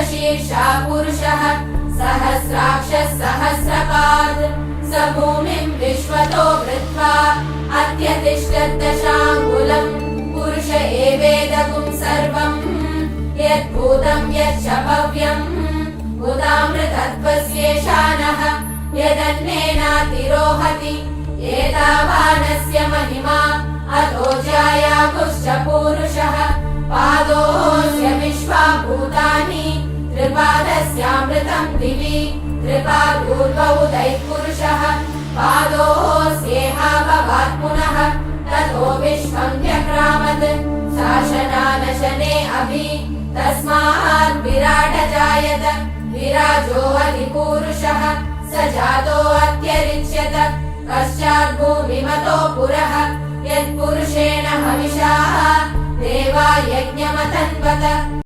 सहस्रशीर्षा पुरुषः सहस्राक्षः सहस्रपात् स भूमिं विश्वतो वृत्वा अत्यतिष्ठत् दशाङ्गुलम् पुरुष एवेदगुं सर्वम् यद्भूतं यच्च भव्यम् उदामृतत्वस्येषानः यदन्नेनातिरोहति एतावानस्य महिमा अतो जायागुश्च पूरुषः पादोऽस्य विश्वा भूतानि त्रिपादस्यामृतं दिवि त्रिपादूर्ध्वोदयः पुरुषः पादोऽस्येहा भवात् पुनः ततो विश्वं व्यक्रामत् शासनानशने अभि तस्मात् विराट जायत विराजो अधिपूरुषः स जातो अत्यरिच्यत पश्चात् भूमिमतो पुरः यत्पुरुषेण हविषा देवा यज्ञमतन्वत।